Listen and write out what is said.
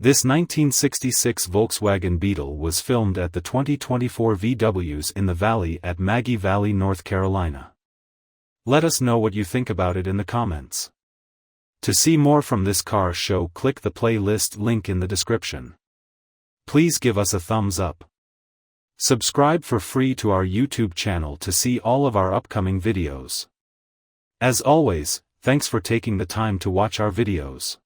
This 1966 Volkswagen Beetle was filmed at the 2024 VWs in the Valley at Maggie Valley, North Carolina. Let us know what you think about it in the comments. To see more from this car show, click the playlist link in the description. Please give us a thumbs up. Subscribe for free to our YouTube channel to see all of our upcoming videos. As always, thanks for taking the time to watch our videos.